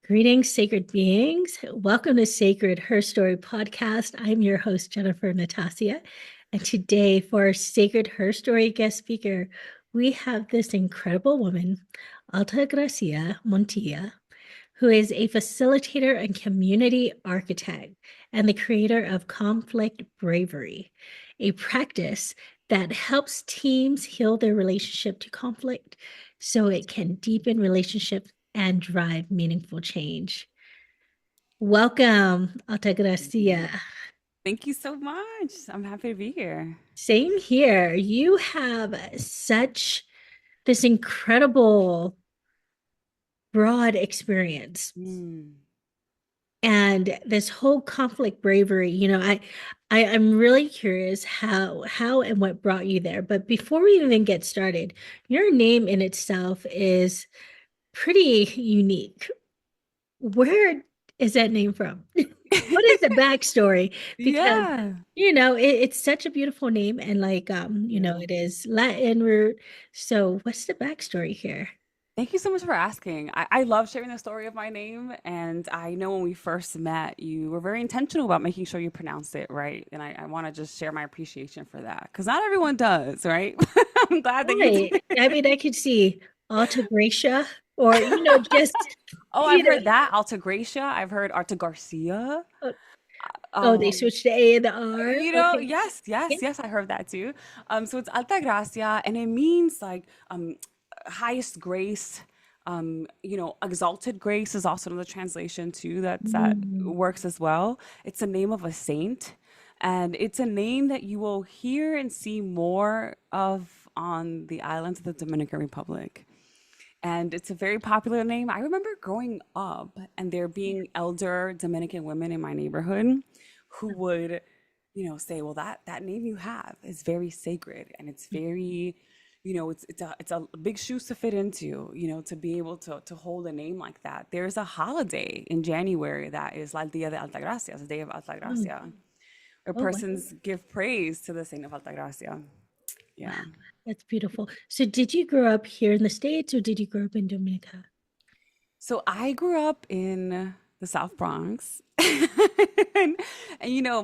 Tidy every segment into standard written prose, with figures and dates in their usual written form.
Greetings, sacred beings. Welcome to Sacred HERstory podcast. I'm your host, Jennifer Natasia. And today, for our Sacred HERstory guest speaker, we have this incredible woman, Altagracia Montilla, who is a facilitator and community architect and the creator of Conflict Bravery, a practice that helps teams heal their relationship to conflict so it can deepen relationships and drive meaningful change. Welcome, Altagracia. Thank you so much. I'm happy to be here. Same here. You have such this incredible broad experience Mm. and this whole conflict bravery. I'm really curious how and what brought you there. But before we even get started, your name in itself is pretty unique. Where is that name from? What is the backstory? Because Yeah. it's such a beautiful name, and You. it is Latin root. So what's the backstory here? Thank you so much for asking. I love sharing the story of my name. And I know when we first met, you were very intentional about making sure you pronounced it right. And I want to just share my appreciation for that because not everyone does, right? I'm glad that you Right. did. I mean, I could see Altagracia or just Oh, I've you know, heard that. Altagracia. I've heard Arta Garcia. oh, oh, they Um, switched the A and the R. Okay. yes, Yeah. yes, yes, I heard that too. So it's Alta Gracia, and it means like highest grace. Exalted grace is also another translation too that Mm. works as well. It's the name of a saint, and it's a name that you will hear and see more of on the islands of the Dominican Republic. And it's a very popular name. I remember growing up and there being elder Dominican women in my neighborhood who would, say, "Well, that name you have is very sacred and it's very, it's a big shoes to fit into, to be able to hold a name like that." There's a holiday in January that is La Dia de Altagracia, the Day of Oh, Altagracia, where oh, wow. persons give praise to the Saint of Altagracia. Wow. Yeah. That's beautiful. So did you grow up here in the States or did you grow up in Dominica? So I grew up in the South Bronx. And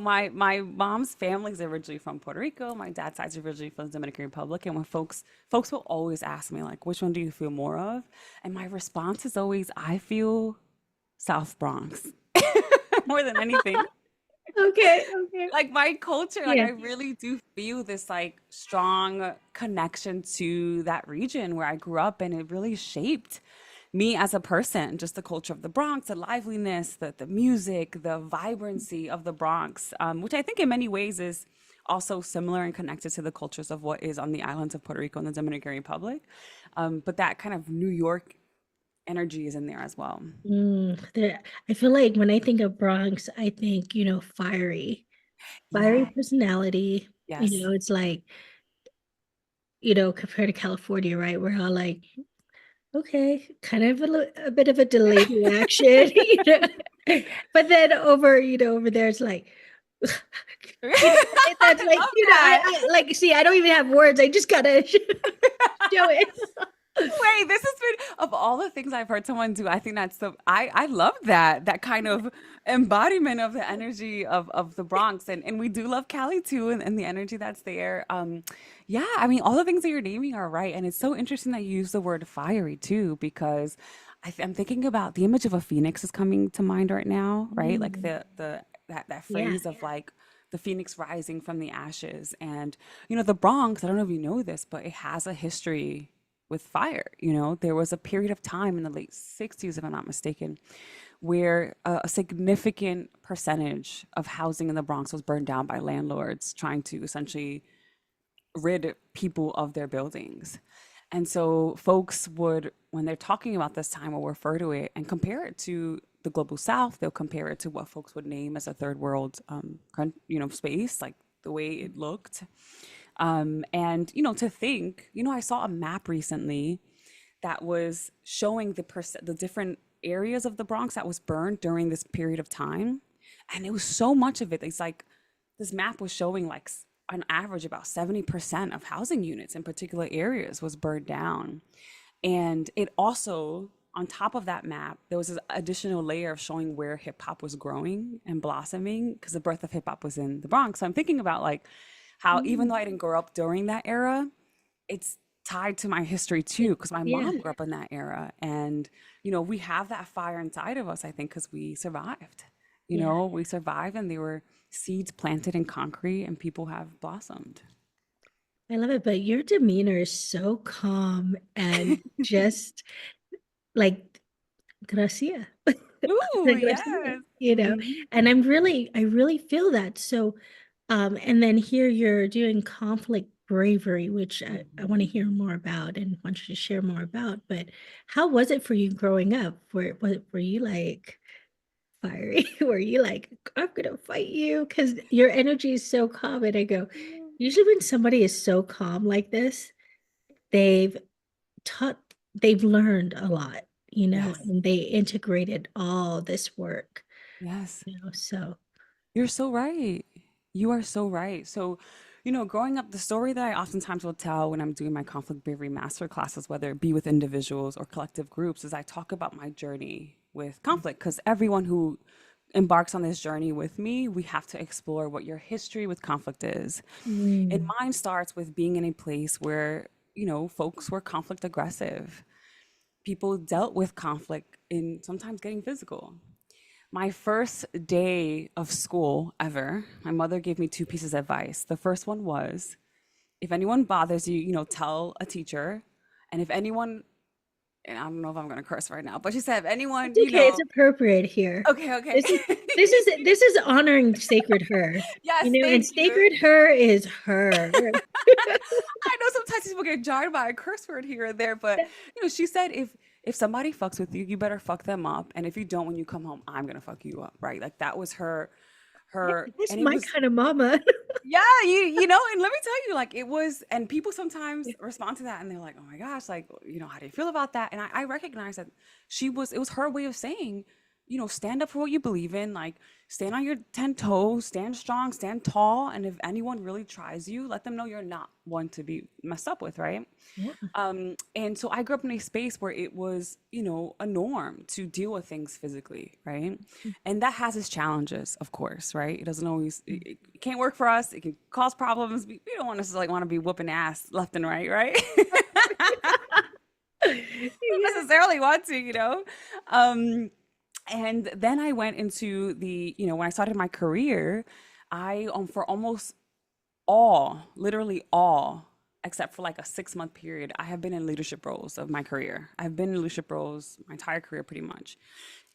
my mom's family is originally from Puerto Rico. My dad's side's originally from the Dominican Republic. And when folks will always ask me, like, which one do you feel more of? And my response is always, I feel South Bronx more than anything. Okay, okay. Like my culture, like Yeah. I really do feel this like strong connection to that region where I grew up, and it really shaped me as a person, just the culture of the Bronx, the liveliness, the music, the vibrancy of the Bronx, which I think in many ways is also similar and connected to the cultures of what is on the islands of Puerto Rico and the Dominican Republic. But that kind of New York energy is in there as well. I feel like when I think of Bronx, I think, fiery Yeah. personality. Yes. It's like, compared to California, right? We're all like, okay, kind of a bit of a delayed reaction, But then over there, it's like, I that's like, love that. I like, see, I don't even have words. I just gotta show it. Wait, this has been of all the things I've heard someone do, I think that's I love that kind of embodiment of the energy of the Bronx. And we do love Cali too, and the energy that's there. Yeah, I mean all the things that you're naming are right. And it's so interesting that you use the word fiery too, because I'm thinking about the image of a phoenix is coming to mind right now, right? Like Mm, that yeah. phrase of like the phoenix rising from the ashes. And the Bronx, I don't know if you know this, but it has a history with fire. There was a period of time in the late 60s, if I'm not mistaken, where a significant percentage of housing in the Bronx was burned down by landlords trying to essentially rid people of their buildings. And so folks would, when they're talking about this time, will refer to it and compare it to the global South. They'll compare it to what folks would name as a third world, space, like the way it looked. And to think, I saw a map recently that was showing the different areas of the Bronx that was burned during this period of time, and it was so much of it. It's like this map was showing like on average about 70% of housing units in particular areas was burned down, and it also on top of that map, there was this additional layer of showing where hip hop was growing and blossoming because the birth of hip hop was in the Bronx. So I'm thinking about like how even though Mm. I didn't grow up during that era, it's tied to my history too because my Yeah, mom grew up in that era. And, we have that fire inside of us, I think, because we survived. yeah. We survived and they were seeds planted in concrete and people have blossomed. I love it, but your demeanor is so calm and just like gracia. Ooh, Like gracia, yes. Mhm. and I really feel that. So, and then here you're doing conflict bravery, which I want to hear Mhm. more about and want you to share more about. But how was it for you growing up? Were you like fiery? Were you like, I'm gonna fight you? Because your energy is so calm. And I go, usually when somebody is so calm like this, they've taught, they've learned a lot, Yes. and they integrated all this work, Yes. so. You're so right. You are so right. So, growing up, the story that I oftentimes will tell when I'm doing my conflict bravery master classes, whether it be with individuals or collective groups, is I talk about my journey with conflict because everyone who embarks on this journey with me, we have to explore what your history with conflict is. And Mm. mine starts with being in a place where, folks were conflict aggressive. People dealt with conflict in sometimes getting physical. My first day of school ever, my mother gave me two pieces of advice. The first one was, if anyone bothers you, tell a teacher. And if anyone, and I don't know if I'm going to curse right now, but she said, if anyone, It's okay, it's appropriate here. okay, okay. This is honoring Sacred Her, Yes, and thank you. Sacred Her is her. I know sometimes people get jarred by a curse word here and there, but she said if somebody fucks with you, you better fuck them up. And if you don't, when you come home, I'm gonna fuck you up, right? Like that was That's and it my was kind of mama. yeah, and let me tell you, like it was, and people sometimes respond to that and they're like, oh my gosh, like, how do you feel about that? And I recognize that it was her way of saying, stand up for what you believe in, like stand on your 10 toes, stand strong, stand tall. And if anyone really tries you, let them know you're not one to be messed up with, right? Yeah. And so I grew up in a space where it was, a norm to deal with things physically, right? And that has its challenges, of course, right? It doesn't always, it can't work for us. It can cause problems. We don't want to like want to be whooping ass left and right, right? Don't Yeah. necessarily want to. And then I went into when I started my career, for almost literally all, except for like a 6 month period, I have been in leadership roles of my career. I've been in leadership roles my entire career pretty much.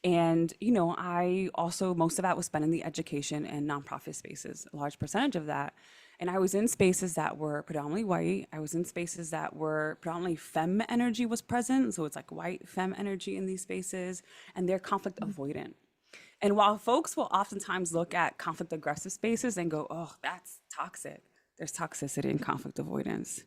And, I also, most of that was spent in the education and nonprofit spaces, a large percentage of that. And I was in spaces that were predominantly white. I was in spaces that were predominantly femme energy was present. So it's like white femme energy in these spaces, and they're conflict avoidant. And while folks will oftentimes look at conflict aggressive spaces and go, oh, that's toxic, there's toxicity in conflict avoidance.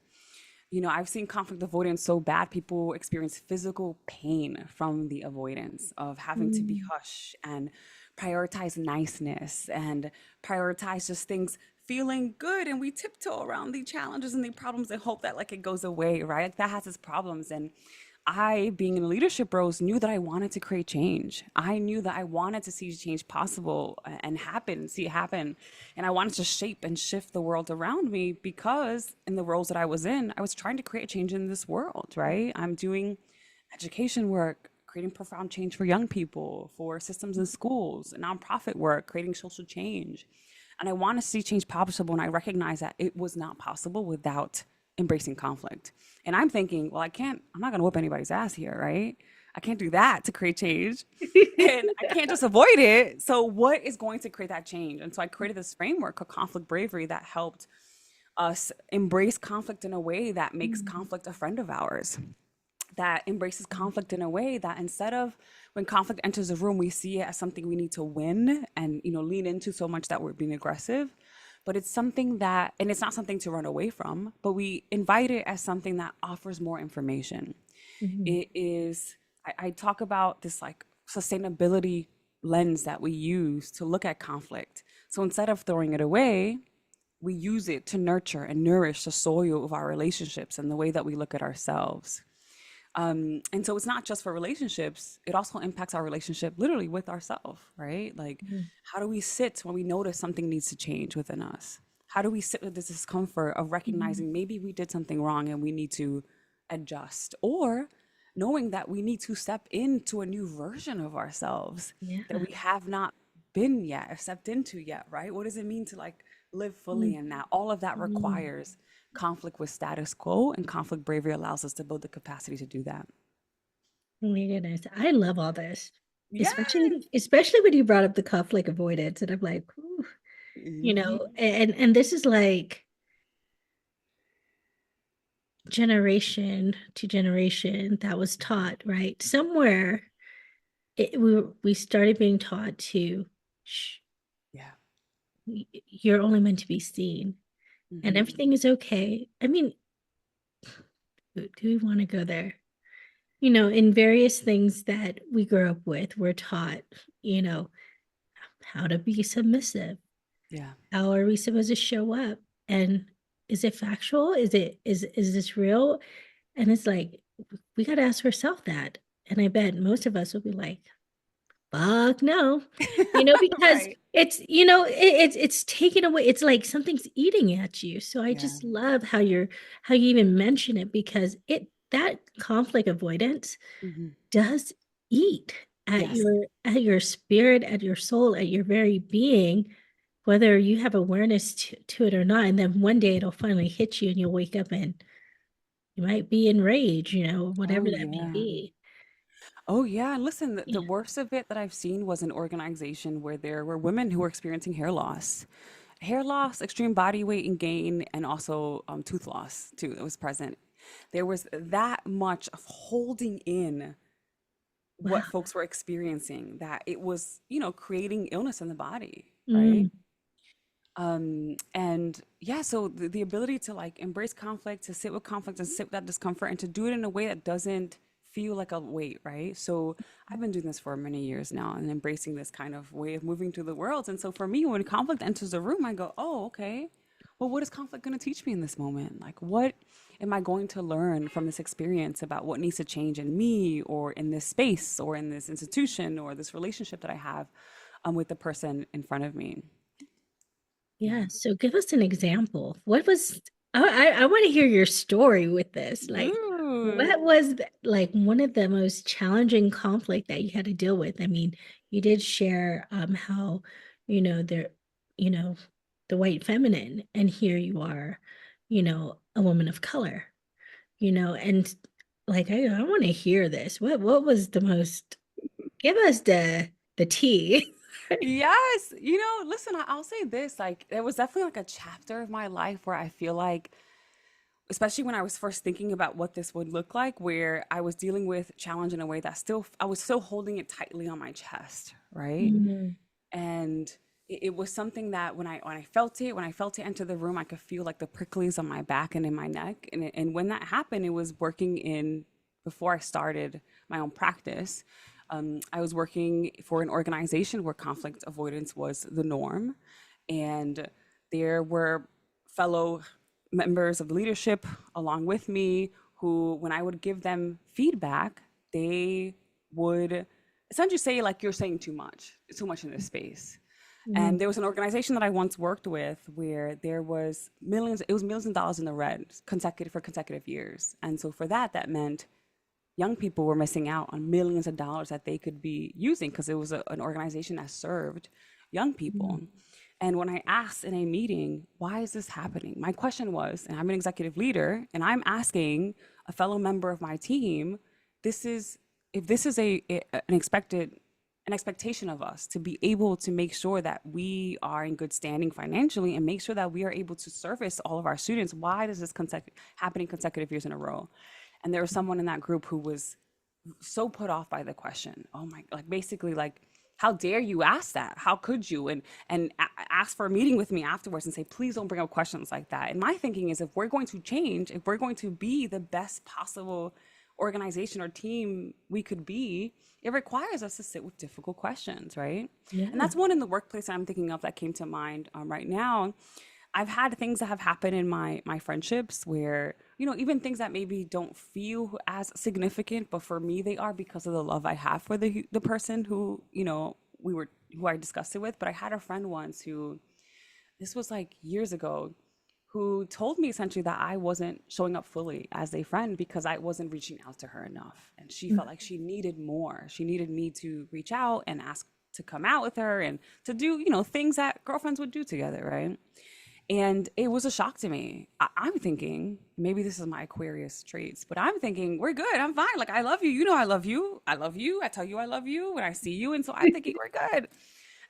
I've seen conflict avoidance so bad, people experience physical pain from the avoidance of having to be Mm. hush and prioritize niceness and prioritize just things feeling good. And we tiptoe around the challenges and the problems and hope that like it goes away, right? Like, that has its problems. And I, being in leadership roles, knew that I wanted to create change. I knew that I wanted to see change possible and happen, see it happen. And I wanted to shape and shift the world around me because in the roles that I was in, I was trying to create change in this world, right? I'm doing education work, creating profound change for young people, for systems in schools, nonprofit work, creating social change. And I want to see change possible. And I recognize that it was not possible without embracing conflict. And I'm thinking, well, I'm not going to whoop anybody's ass here, right? I can't do that to create change. And I can't just avoid it. So, what is going to create that change? And so, I created this framework called Conflict Bravery that helped us embrace conflict in a way that makes Mm. conflict a friend of ours, that embraces conflict in a way that instead of when conflict enters a room, we see it as something we need to win and lean into so much that we're being aggressive. But it's something that, and it's not something to run away from, but we invite it as something that offers more information. Mhm. It is, I talk about this like sustainability lens that we use to look at conflict. So instead of throwing it away, we use it to nurture and nourish the soil of our relationships and the way that we look at ourselves. And so it's not just for relationships, it also impacts our relationship literally with ourselves, right? Like, Mhm. how do we sit when we notice something needs to change within us? How do we sit with this discomfort of Mhm. recognizing maybe we did something wrong and we need to adjust, or knowing that we need to step into a new version of ourselves that Yeah. we have not been yet or stepped into yet, right? What does it mean to like live fully in that? All of that Mhm. requires conflict with status quo, and conflict bravery allows us to build the capacity to do that. Oh my goodness. I love all this. Yes. Especially when you brought up the conflict avoidance. And I'm like, "Ooh," Mhm. and this is like generation to generation that was taught, right? Somewhere we started being taught to, shh, Yeah. you're only meant to be seen and Mhm. everything is okay. I mean, do we want to go there? In various things that we grew up with, we're taught, you know, how to be submissive. Yeah. How are we supposed to show up? And is it factual? Is this real? And it's like we got to ask ourselves that. And I bet most of us will be like, fuck no. Because Right. it's taken away. It's like something's eating at you. So I Yeah. just love how you even mention it, because that conflict avoidance Mhm. does eat Yes. at your spirit, at your soul, at your very being, whether you have awareness to it or not. And then one day it'll finally hit you and you'll wake up and you might be enraged, whatever Oh, that may yeah. be. Oh, yeah. And listen, the Yeah. worst of it that I've seen was an organization where there were women who were experiencing hair loss, extreme body weight and gain, and also tooth loss too that was present. There was that much of holding in what Wow. folks were experiencing that it was, creating illness in the body, right? Mm, And yeah, so the ability to like embrace conflict, to sit with conflict and sit with that discomfort and to do it in a way that doesn't feel like a weight, right? So I've been doing this for many years now and embracing this kind of way of moving through the world. And so for me, when conflict enters the room, I go, oh, okay. Well, what is conflict going to teach me in this moment? Like, what am I going to learn from this experience about what needs to change in me or in this space or in this institution or this relationship that I have with the person in front of me? yeah. Yeah. So give us an example. I want to hear your story with this. Like, Ooh. what was like one of the most challenging conflict that you had to deal with? I mean, you did share how, there, you know, the white feminine, and here you are, a woman of color, and like I want to hear this. What was the most, give us the tea. Yes. Listen, I'll say this. Like, there was definitely like a chapter of my life where I feel like, especially when I was first thinking about what this would look like, where I was dealing with challenge in a way that I was still holding it tightly on my chest, right? Mm, And it was something that when I felt it enter the room, I could feel like the pricklies on my back and in my neck. And when that happened, it was working in before I started my own practice. I was working for an organization where conflict avoidance was the norm, and there were fellow members of the leadership along with me who, when I would give them feedback, they would essentially say like, you're saying too much in this space. mm, And there was an organization that I once worked with where there was millions of dollars in the red for consecutive years. And so for that, that meant young people were missing out on millions of dollars that they could be using because it was an organization that served young people. mm, And when I asked in a meeting, why is this happening? My question was, and I'm an executive leader, and I'm asking a fellow member of my team, this is if this is an expectation of us to be able to make sure that we are in good standing financially and make sure that we are able to service all of our students. Why does this happening consecutive years in a row? And there was someone in that group who was so put off by the question. Oh my, like basically like, how dare you ask that? How could you? Ask for a meeting with me afterwards and say, please don't bring up questions like that. And my thinking is, if we're going to change, if we're going to be the best possible organization or team we could be, it requires us to sit with difficult questions, right? And yeah. that's one in the workplace that I'm thinking of that came to mind right now. I've had things that have happened in my friendships where, even things that maybe don't feel as significant, but for me they are because of the love I have for the person who, who I discussed it with. But I had a friend once who, this was like years ago, who told me essentially that I wasn't showing up fully as a friend because I wasn't reaching out to her enough. And she felt like she needed more. She needed me to reach out and ask to come out with her and to do, things that girlfriends would do together, right? And it was a shock to me. I'm thinking, maybe this is my Aquarius traits, but I'm thinking, we're good. I'm fine. Like, I love you. You know, I love you. I love you. I tell you I love you when I see you. And so I'm thinking, we're good.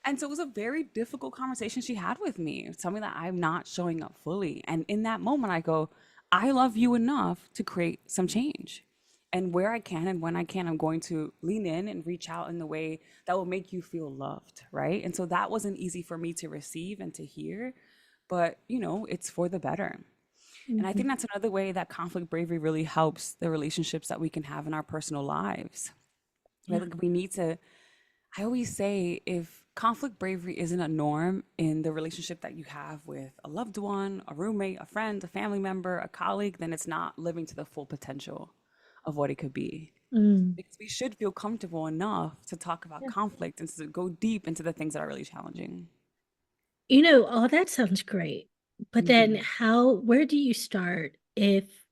And so it was a very difficult conversation she had with me, telling me that I'm not showing up fully. And in that moment, I go, I love you enough to create some change. And where I can and when I can, I'm going to lean in and reach out in the way that will make you feel loved. Right. And so that wasn't easy for me to receive and to hear, but it's for the better. And I think Mhm. that's another way that conflict bravery really helps the relationships that we can have in our personal lives. Right? Yeah. Like we need to, I always say, if conflict bravery isn't a norm in the relationship that you have with a loved one, a roommate, a friend, a family member, a colleague, then it's not living to the full potential of what it could be. Mm. Because we should feel comfortable enough to talk about Yeah. conflict and to go deep into the things that are really challenging. All that sounds great. But then Hmm. where do you start if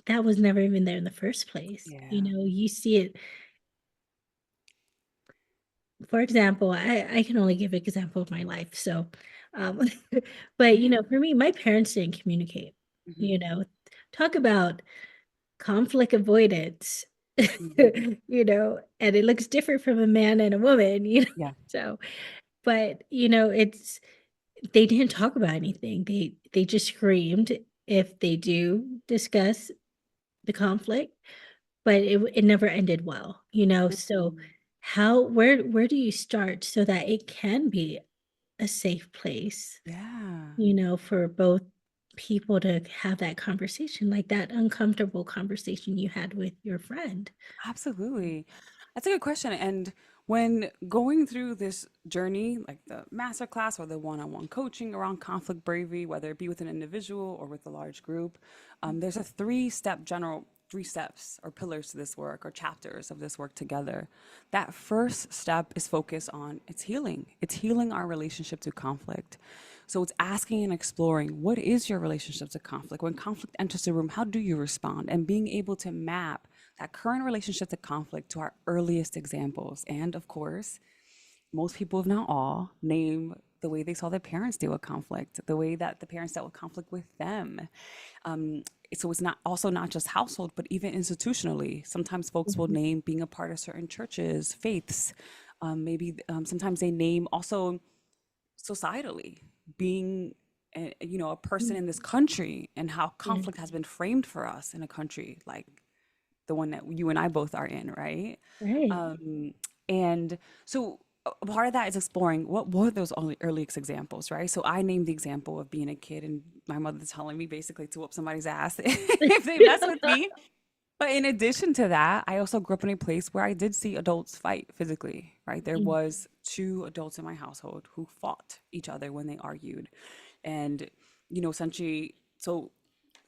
that was never even there in the first place? Yeah. You see it, for example, I can only give an example of my life. So, um, but Yeah. for me, my parents didn't communicate, Hmm. you know, talk about conflict avoidance, Hmm. and it looks different from a man and a woman, Yeah. So, but it's they didn't talk about anything. They just screamed if they do discuss the conflict, but it never ended well, So Mhm. where do you start so that it can be a safe place, Yeah. for both people to have that conversation, like that uncomfortable conversation you had with your friend? Absolutely. That's a good question. And when going through this journey, like the master class or the one-on-one coaching around conflict bravery, whether it be with an individual or with a large group, there's a three steps or pillars to this work or chapters of this work together. That first step is focused on it's healing. It's healing our relationship to conflict. So it's asking and exploring what is your relationship to conflict? When conflict enters the room, how do you respond? And being able to map that current relationship to conflict to our earliest examples. And of course, most people, if not all, name the way they saw their parents deal with conflict, the way that the parents dealt with conflict with them. Um, so it's not just household, but even institutionally. Sometimes folks will Mhm. name being a part of certain churches, faiths. Maybe sometimes they name also societally being a person in this country and how Yeah. conflict has been framed for us in a country like the one that you and I both are in, right? Right. Um, and so a part of that is exploring what were those earliest examples, right? So I named the example of being a kid and my mother telling me basically to whoop somebody's ass if they mess with me. But in addition to that, I also grew up in a place where I did see adults fight physically, right? There Mm. was two adults in my household who fought each other when they argued. And, essentially, so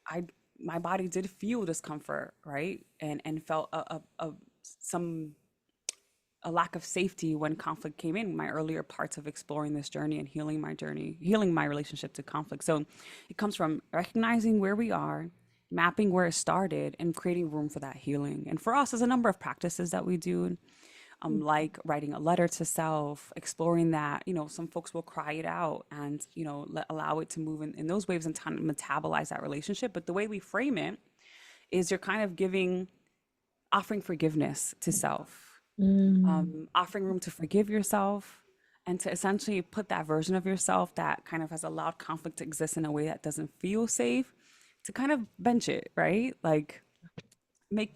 I my body did feel discomfort, right? And felt some a lack of safety when conflict came in my earlier parts of exploring this journey and healing my relationship to conflict. So it comes from recognizing where we are, mapping where it started, and creating room for that healing. And for us, there's a number of practices that we do, like writing a letter to self, exploring that. Some folks will cry it out and, allow it to move in those waves and kind of metabolize that relationship. But the way we frame it is you're kind of offering forgiveness to self, Mm. offering room to forgive yourself and to essentially put that version of yourself that kind of has allowed conflict to exist in a way that doesn't feel safe to kind of bench it, right? Like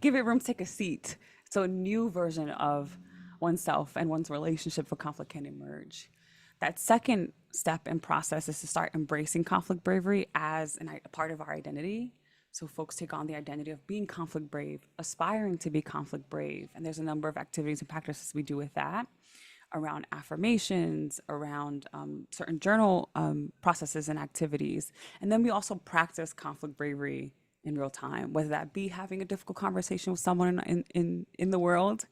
give it room to take a seat so a new version of oneself and one's relationship for conflict can emerge. That second step and process is to start embracing conflict bravery as a part of our identity. So folks take on the identity of being conflict brave, aspiring to be conflict brave, and there's a number of activities and practices we do with that. around affirmations, around certain journal processes and activities. And then we also practice conflict bravery in real time, whether that be having a difficult conversation with someone in the world,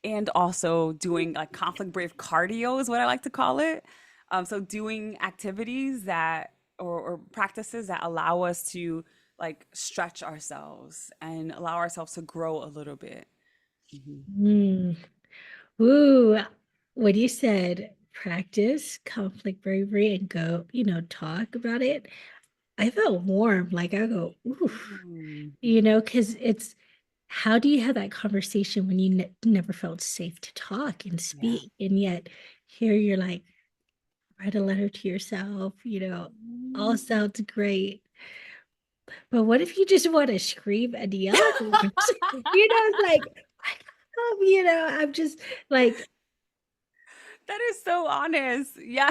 and also doing like conflict brave cardio is what I like to call it. So doing activities that or practices that allow us to like stretch ourselves and allow ourselves to grow a little bit. Mhm. Mm. Ooh, when you said practice conflict bravery and go, talk about it, I felt warm. Like I go, oof, Mm, because it's how do you have that conversation when you never felt safe to talk and yeah. speak? And yet here you're like, write a letter to yourself, all Mm. sounds great. But what if you just want to scream and yell at the person? It's like, I'm just like, That is so honest. Yeah.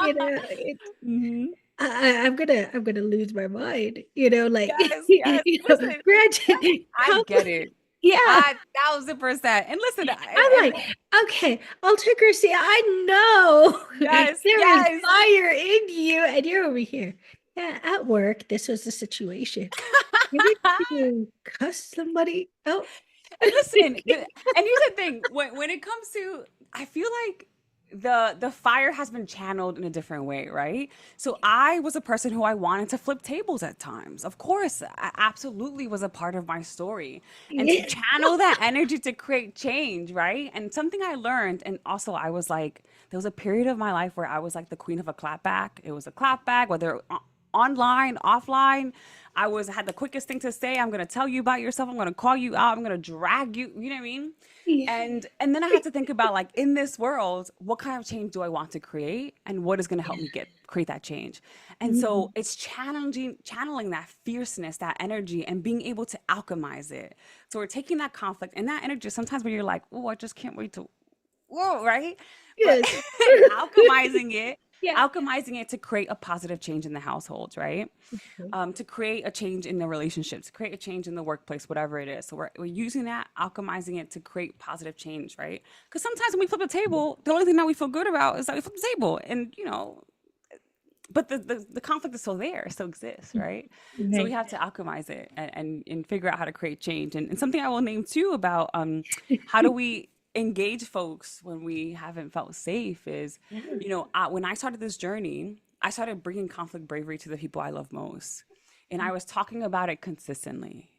it, Mhm. I'm gonna lose my mind, like, Yes, yes. Listen, granted, I get it. yeah. 1000%. And listen, I'm like, okay, Altagracia, I know yes, there is yes. fire in you, and you're over here. Yeah, at work, this was the situation. You need to cuss somebody out. And listen, and here's the thing: when it comes to, I feel like the fire has been channeled in a different way, right? So I was a person who I wanted to flip tables at times. Of course, I absolutely was a part of my story, and to Yeah. channel that energy to create change, right? And something I learned, and also I was like, there was a period of my life where I was like the queen of a clapback. It was a clapback, whether online, offline. I had the quickest thing to say. I'm gonna tell you about yourself. I'm gonna call you out. I'm gonna drag you. You know what I mean? And then I had to think about like in this world, what kind of change do I want to create, and what is gonna help me get create that change. And so Mhm. it's channeling that fierceness, that energy, and being able to alchemize it. So we're taking that conflict and that energy. Sometimes when you're like, oh, I just can't wait to whoa, right? But Yes. alchemizing it, Yeah. alchemizing it to create a positive change in the household, right? To create a change in the relationships, to create a change in the workplace, whatever it is. So we're using that, alchemizing it to create positive change, right? Because sometimes when we flip the table, the only thing that we feel good about is that we flip the table. And, but the conflict is still there, it still exists, right? So we Right. have to alchemize it and figure out how to create change. And something I will name too about how do we engage folks when we haven't felt safe is, Yeah. when I started this journey, I started bringing conflict bravery to the people I love most. And I was talking about it consistently.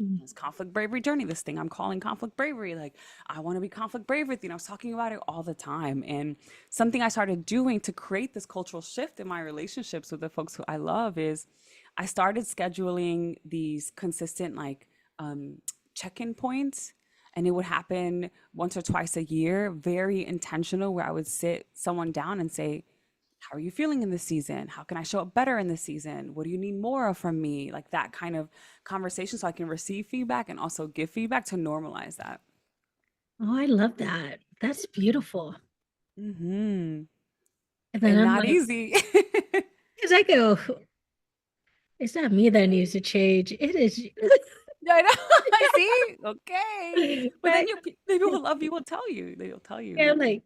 Mm. This conflict bravery journey, this thing I'm calling conflict bravery. Like, I want to be conflict brave with you. And I was talking about it all the time. And something I started doing to create this cultural shift in my relationships with the folks who I love is I started scheduling these consistent, like, check in points. And it would happen once or twice a year, very intentional, where I would sit someone down and say, how are you feeling in this season? How can I show up better in this season? What do you need more of from me? Like that kind of conversation so I can receive feedback and also give feedback to normalize that. Oh, I love that. That's beautiful. Mm-hmm. And then And I'm not like, easy. because I go, it's not me that needs to change. It is you. Yeah, I know. I see. Okay. But then Right? people who love you will tell you. They'll tell Yeah, you. I'm like,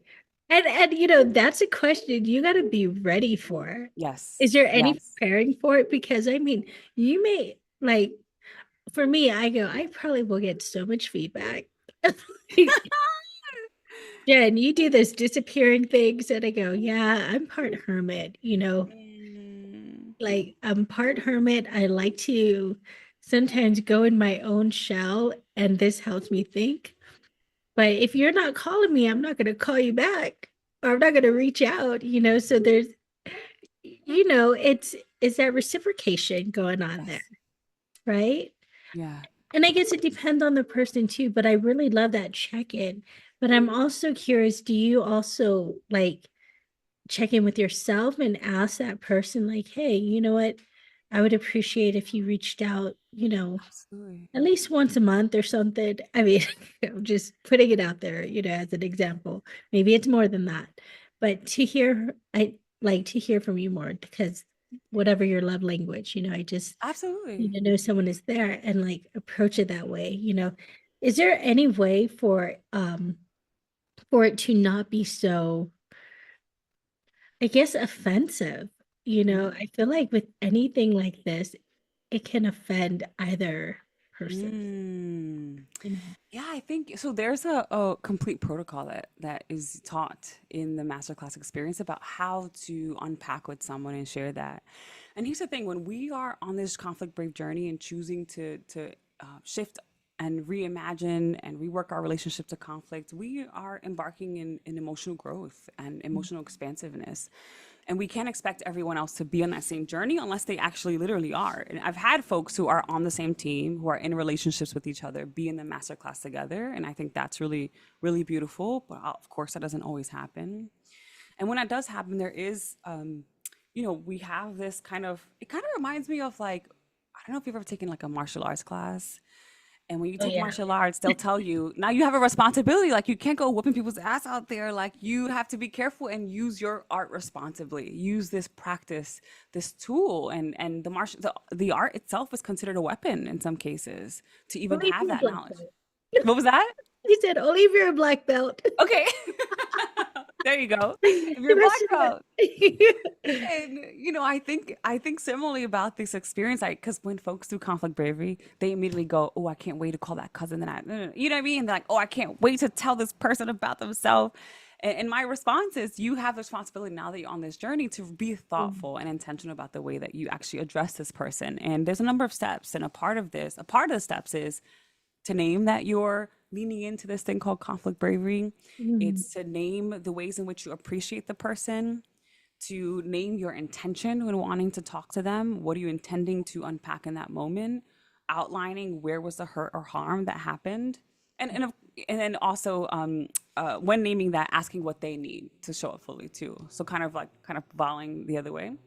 and that's a question you got to be ready for. Yes. Is there any Yes. preparing for it? Because I mean, you may like for me, I go, I probably will get so much feedback. Jen, you do this disappearing things, and I go, yeah, I'm part hermit, Mm, like I'm part hermit. I like to sometimes go in my own shell, and this helps me think. But if you're not calling me, I'm not going to call you back, or I'm not going to reach out, So there's, it's that reciprocation going on there, yes. right? Yeah. And I guess it depends on the person too, but I really love that check-in. But I'm also curious, do you also like check in with yourself and ask that person, like, hey, you know what? I would appreciate if you reached out, Absolutely. at least once a month or something. I mean, I'm just putting it out there, as an example. Maybe it's more than that. But I like to hear from you more because whatever your love language, I just need Absolutely. to know someone is there and like approach it that way. Is there any way for for it to not be so, I guess, offensive. I feel like with anything like this, it can offend either person. Mm. You know? Yeah, I think so. There's a complete protocol that is taught in the masterclass experience about how to unpack with someone and share that. And here's the thing: when we are on this conflict brave journey and choosing to shift and reimagine and rework our relationship to conflict, we are embarking in emotional growth and emotional expansiveness. And we can't expect everyone else to be on that same journey unless they actually literally are. And I've had folks who are on the same team, who are in relationships with each other, be in the masterclass together. And I think that's really, really beautiful. But of course, that doesn't always happen. And when that does happen, there is, we have this it kind of reminds me of like, I don't know if you've ever taken like a martial arts class. And when you Oh take yeah. martial arts, they'll tell you now you have a responsibility. Like you can't go whooping people's ass out there. Like you have to be careful and use your art responsibly. Use this practice, this tool, and the art itself is considered a weapon in some cases to even Only if have you're a that black knowledge. belt. What was that? He said, only if you're a black belt. Okay, there you go. If you're a The rest black of belt, it. and I think similarly about this experience, because when folks do conflict bravery, they immediately go, "Oh, I can't wait to call that cousin." Then you know what I mean? They're like, "Oh, I can't wait to tell this person about themselves." And my response is, you have the responsibility now that you're on this journey to be thoughtful and intentional about the way that you actually address this person. And there's a number of steps, and a part of the steps is to name that you're leaning into this thing called conflict bravery. Mhm. It's to name the ways in which you appreciate the person, to name your intention when wanting to talk to them. What are you intending to unpack in that moment? Outlining where was the hurt or harm that happened, and then also when naming that, asking what they need to show up fully too. So kind of volleying the other way.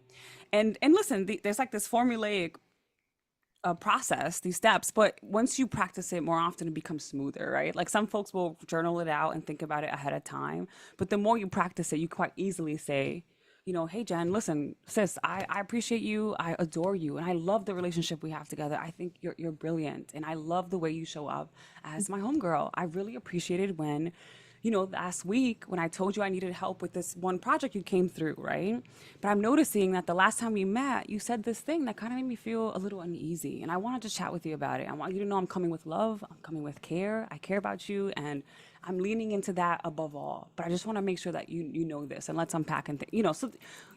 And listen, there's like this formulaic process, these steps, but once you practice it more often, it becomes smoother, right? Like some folks will journal it out and think about it ahead of time, but the more you practice it, you quite easily say, hey Jen, listen, sis, I appreciate you, I adore you, and I love the relationship we have together. I think you're brilliant, and I love the way you show up as my homegirl. I really appreciated when last week when I told you I needed help with this one project you came through, right? But I'm noticing that the last time we met, you said this thing that kind of made me feel a little uneasy. And I wanted to chat with you about it. I want you to know I'm coming with love, I'm coming with care. I care about you, and I'm leaning into that above all. But I just want to make sure that you know this, and let's unpack and so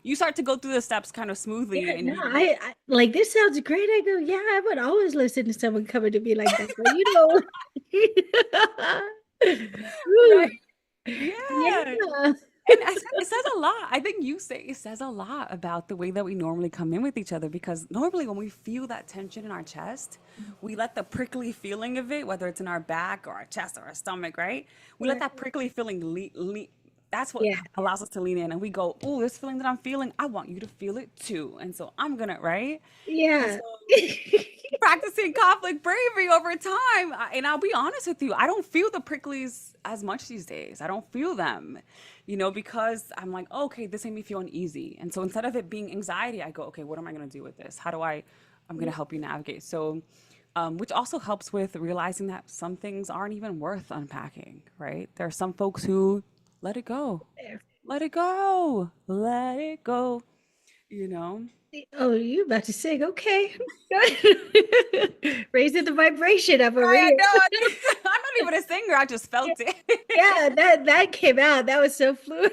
you start to go through the steps kind of smoothly Yeah, and no, you I like this sounds great. I go, yeah, I would always listen to someone coming to me like that. But right? Ooh, Yeah. yeah. And it says a lot. I think you say it says a lot about the way that we normally come in with each other, because normally when we feel that tension in our chest, we let the prickly feeling of it, whether it's in our back or our chest or our stomach, right? We let Right. that prickly feeling that's what Yeah. allows us to lean in, and we go, "Oh, this feeling that I'm feeling, I want you to feel it too." And so I'm gonna, right? And Yeah. so practicing conflict bravery over time. And I'll be honest with you, I don't feel the pricklies as much these days. I don't feel them, because I'm like, oh, okay, this made me feel uneasy. And so instead of it being anxiety, I go, okay, what am I going to do with this? I'm going to help you navigate. So, which also helps with realizing that some things aren't even worth unpacking, right? There are some folks who let it go, let it go, let it go, you know? Oh, you about to sing? Okay. Raising the vibration up over I here. know. I'm not even a singer. I just felt Yeah, it. that came out. That was so fluid.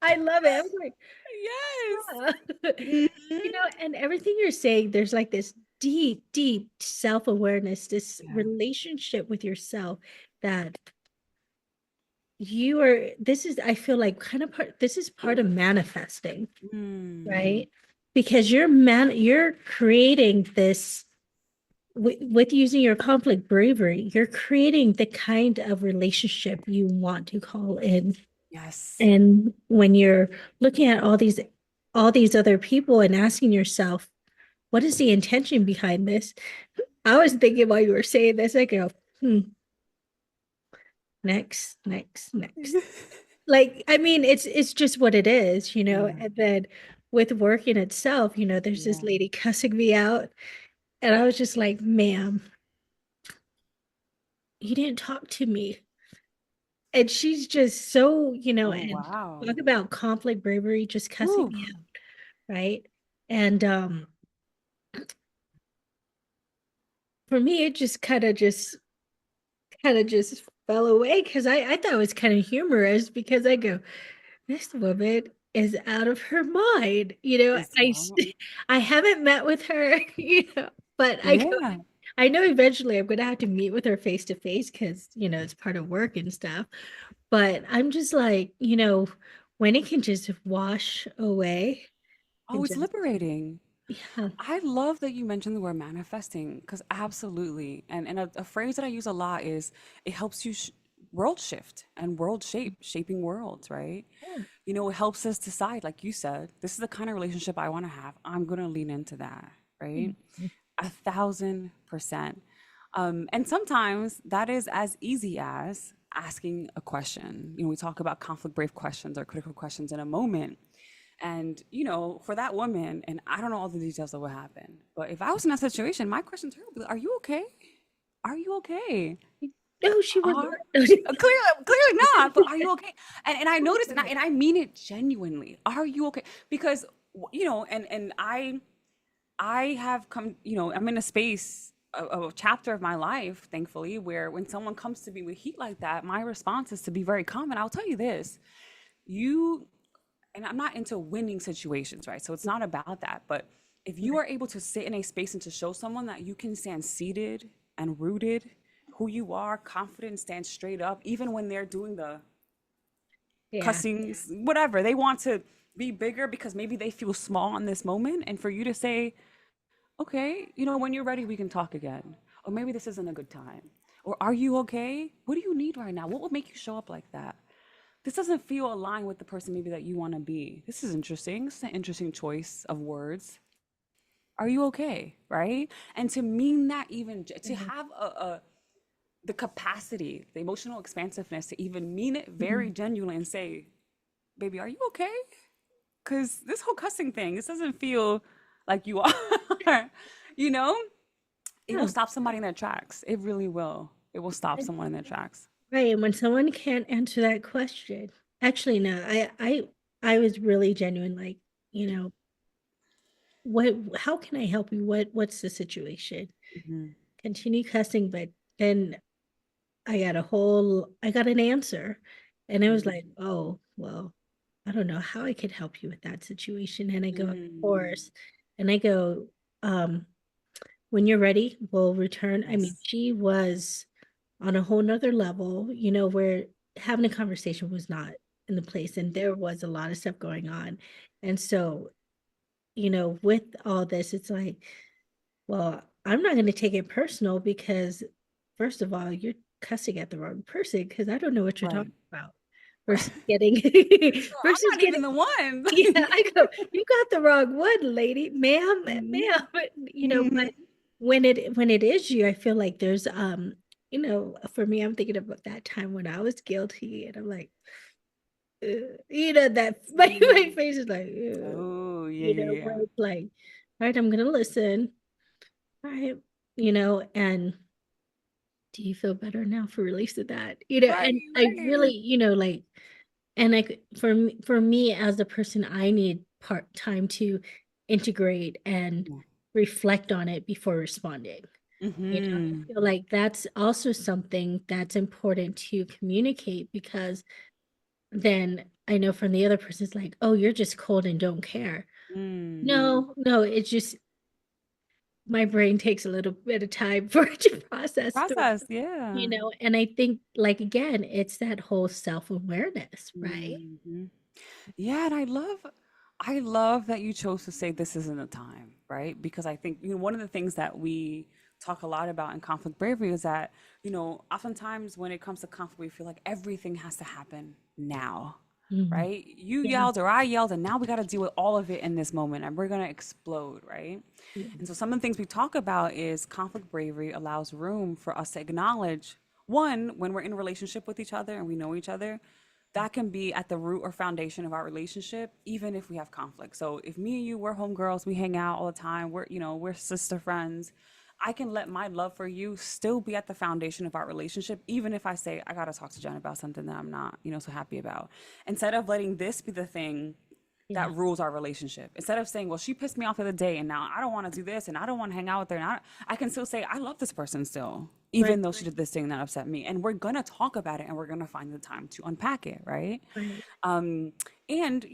I love it. I was like, Yes. yeah. Mhm. And everything you're saying, there's like this deep, deep self-awareness, this Yeah. relationship with yourself that you are, this is, I feel like kind of this is part of manifesting, Mm. right? Because you're creating this with using your conflict bravery, you're creating the kind of relationship you want to call in. Yes. And when you're looking at all these other people and asking yourself, what is the intention behind this? I was thinking while you were saying this, I go, next, next, next. Like, I mean, it's just what it is, Yeah. And then with work in itself, there's this Yeah. lady cussing me out, and I was just like, ma'am, you didn't talk to me and she's just so, Oh, and wow. talk about conflict bravery, just cussing Ooh, me out, right? And for me, it just kind of just fell away because I thought it was kind of humorous because I go, this woman is out of her mind. is that? I haven't met with her, but Yeah. I know eventually I'm gonna have to meet with her face to face because it's part of work and stuff. But I'm just like, when it can just wash away Oh, and it's just, liberating. yeah. I love that you mentioned the word manifesting because absolutely. And a phrase that I use a lot is it helps you world shift and world shaping worlds, right? It helps us decide, like you said, this is the kind of relationship I want to have. I'm going to lean into that, right? Mhm. 1,000%. And sometimes that is as easy as asking a question. We talk about conflict brave questions or critical questions in a moment. And, for that woman, and I don't know all the details of what happened, but if I was in that situation, my question to her would be, are you okay? Are you okay? No, she was Are not. clearly not, but are you okay? And I noticed, and I mean it genuinely. Are you okay? Because and I have come, I'm in a space, a chapter of my life, thankfully, where when someone comes to me with heat like that, my response is to be very calm. And I'll tell you this, you, and I'm not into winning situations, right? So it's not about that. But if you are able to sit in a space and to show someone that you can stand seated and rooted, who you are, confident, stand straight up, even when they're doing the Yeah. cussing, whatever, they want to be bigger because maybe they feel small in this moment. And for you to say, okay, when you're ready, we can talk again. Or maybe this isn't a good time. Or are you okay? What do you need right now? What would make you show up like that? This doesn't feel aligned with the person maybe that you want to be. This is interesting. This is an interesting choice of words. Are you okay? Right? And to mean that, even to Mhm. have the capacity, the emotional expansiveness to even mean it very Mhm. genuinely and say, baby, are you okay? Because this whole cussing thing, this doesn't feel like you are, you know? It will Yeah. stop somebody in their tracks. It really will. It will stop someone in their tracks. Right. And when someone can't answer that question, actually, no, I was really genuine, like, you know, how can I help you? What's the situation? Mhm. Continue cussing, but then I got an answer. And it was like, Mhm. oh, well, I don't know how I could help you with that situation. And I go, of Mm. course. And I go, when you're ready, we'll return. I mean, Yes. she was on a whole nother level, where having a conversation was not in the place and there was a lot of stuff going on. And so, with all this, it's like, well, I'm not going to take it personal because, first of all, you're cussing at the wrong person because I don't know what you're Right. talking about. Right. Versus getting, Girl, I'm versus not getting, even the one. yeah, I go, you got the wrong one, lady, ma'am, Mhm. ma'am. But Mhm. when it is you, I feel like there's for me, I'm thinking about that time when I was guilty, and I'm like, that my Mm. face is like, Oh, yeah, yeah, where yeah. it's like, all right, I'm gonna listen, all right, and do you feel better now for releasing that? Right, And I right. really, like, and for me as a person, I need part time to integrate and Yeah. reflect on it before responding. I Mhm. feel like that's also something that's important to communicate because then I know from the other person, it's like, oh, you're just cold and don't care. Mm. No, no, it's just my brain takes a little bit of time for it to process through, Process, yeah. and I think, like, again, it's that whole self-awareness, right? Mhm. Yeah, and I love that you chose to say this isn't a time, right? Because I think, one of the things that we talk a lot about in conflict bravery is that, oftentimes when it comes to conflict, we feel like everything has to happen now, Mhm. right? You Yeah. yelled or I yelled, and now we got to deal with all of it in this moment, and we're going to explode, right? Yeah. And so some of the things we talk about is conflict bravery allows room for us to acknowledge, one, when we're in a relationship with each other and we know each other, that can be at the root or foundation of our relationship, even if we have conflict. So if me and you, we're homegirls, we hang out all the time, we're sister friends. I can let my love for you still be at the foundation of our relationship, even if I say, I gotta talk to Jen about something that I'm not, so happy about. Instead of letting this be the thing Yeah. that rules our relationship. Instead of saying, well, she pissed me off the other day and now I don't want to do this and I don't want to hang out with her. And I can still say, I love this person still, Right. even though she did this thing that upset me. And we're going to talk about it and we're going to find the time to unpack it. Right. Right. Um, and,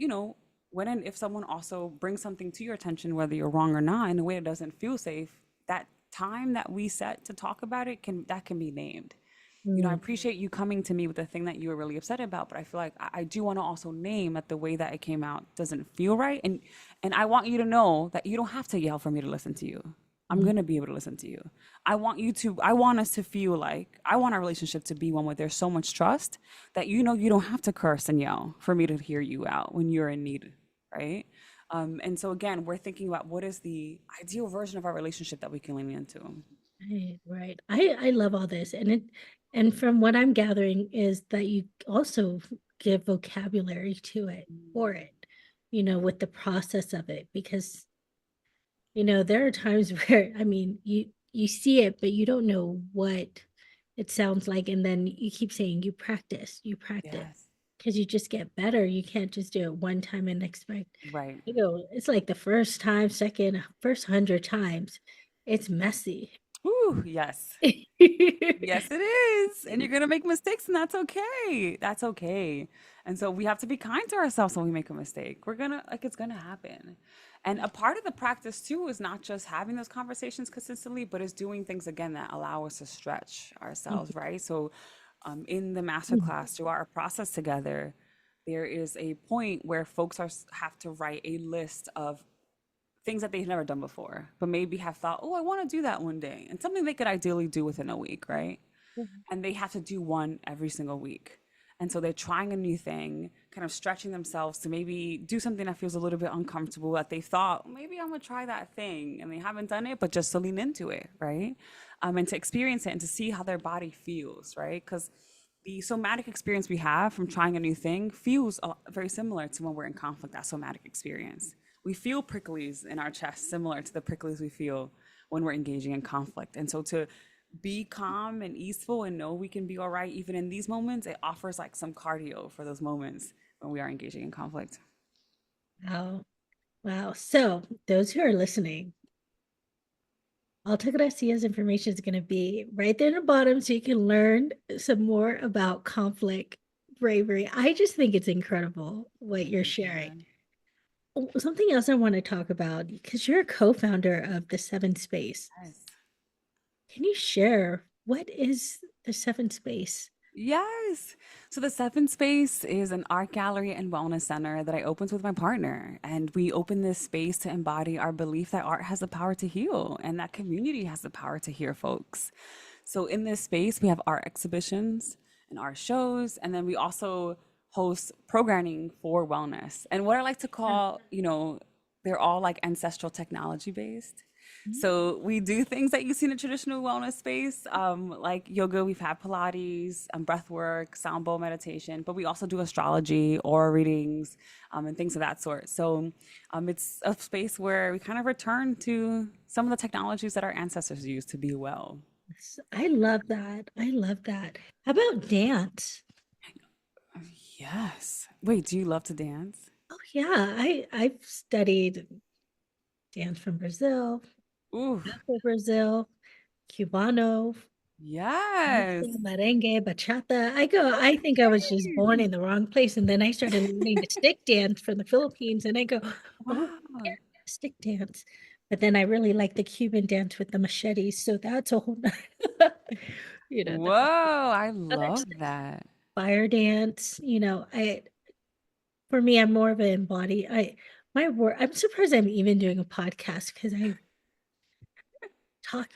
when and if someone also brings something to your attention, whether you're wrong or not, in a way that doesn't feel safe, that time that we set to talk about it can be named. I Mm, appreciate you coming to me with the thing that you were really upset about, but I feel like I do want to also name that the way that it came out doesn't feel right. And I want you to know that you don't have to yell for me to listen to you. I'm mm, gonna be able to listen to you. I want us to feel like I want our relationship to be one where there's so much trust that you don't have to curse and yell for me to hear you out when you're in need, right? And so again, we're thinking about what is the ideal version of our relationship that we can lean into. right. Right. I love all this. And from what I'm gathering is that you also give vocabulary to it for it, with the process of it, because there are times where, I mean, you see it, but you don't know what it sounds like, and then you keep saying you practice, Yes. because you just get better. You can't just do it one time and expect, Right. it's like the first time, second, first 100 times, it's messy. Ooh, yes. Yes, it is. And you're going to make mistakes, and that's okay. That's okay. And so we have to be kind to ourselves when we make a mistake. It's going to happen. And a part of the practice, too, is not just having those conversations consistently, but is doing things again that allow us to stretch ourselves, right? So in the masterclass, through our process together, there is a point where folks have to write a list of things that they've never done before, but maybe have thought, oh, I want to do that one day, and something they could ideally do within a week, right? And they have to do one every single week. And so they're trying a new thing, kind of stretching themselves to maybe do something that feels a little bit uncomfortable that they thought, maybe I'm gonna try that thing. And they haven't done it, but just to lean into it, right? And to experience it and to see how their body feels, right? Because the somatic experience we have from trying a new thing feels very similar to when we're in conflict, that somatic experience. We feel pricklies in our chest, similar to the pricklies we feel when we're engaging in conflict. And so to be calm and easeful and know we can be all right even in these moments, it offers like some cardio for those moments when we are engaging in conflict. Wow. Wow. So those who are listening, Altagracia's information is going to be right there in the bottom so you can learn some more about conflict bravery. I just think it's incredible what you're Thank you, sharing. Jen. Oh, something else I want to talk about, because you're a co-founder of the Seven Space. Yes. Can you share what is the Seven Space? Yes. So the Seven Space is an art gallery and wellness center that I opened with my partner. And we opened this space to embody our belief that art has the power to heal and that community has the power to hear folks. So in this space, we have art exhibitions and art shows. And then we also host programming for wellness. And what I like to call, they're all like ancestral technology based. So we do things that you see in a traditional wellness space, like yoga. We've had Pilates, breath work, sound bowl meditation, but we also do astrology, aura readings, and things of that sort. So it's a space where we kind of return to some of the technologies that our ancestors used to be well. I love that. I love that. How about dance? Yes. Wait, do you love to dance? Oh yeah, I've studied dance from Brazil, Ooh, Afro Brazil, Cubano, yes. merengue, bachata. I think I was just born in the wrong place. And then I started learning the stick dance from the Philippines. And I go, oh, yeah, Wow. stick dance. But then I really like the Cuban dance with the machetes. So that's a whole, Whoa, that's I other love stuff. that. Fire dance. For me, I'm more of an embody. My work, I'm surprised I'm even doing a podcast because I talk,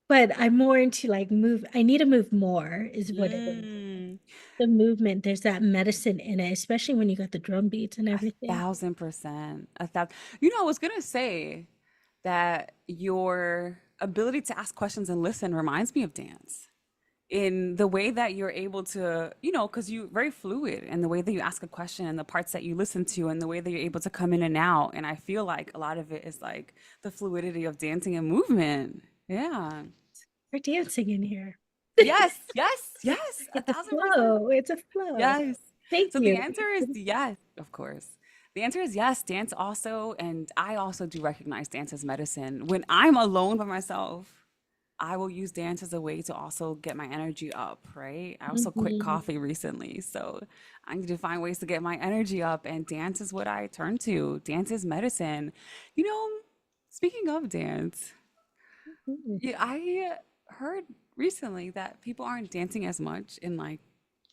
but I'm more into like move. I need to move more, is what it is. Mm. The movement, there's that medicine in it, especially when you got the drum beats and A everything. 1000%. A thousand. I was gonna say that your ability to ask questions and listen reminds me of dance in the way that you're able to, because you're very fluid in the way that you ask a question and the parts that you listen to and the way that you're able to come in and out. And I feel like a lot of it is like the fluidity of dancing and movement. Yeah. We're dancing in here. Yes, yes, yes, a It's a thousand percent. flow. It's a flow. Yes. Thank So the you. answer is yes, of course. The answer is yes, dance also, and I also do recognize dance as medicine. When I'm alone by myself, I will use dance as a way to also get my energy up, right? I also quit Mhm. coffee recently, so I need to find ways to get my energy up, and dance is what I turn to. Dance is medicine. You know, speaking of dance, Mhm. yeah, I heard recently that people aren't dancing as much in like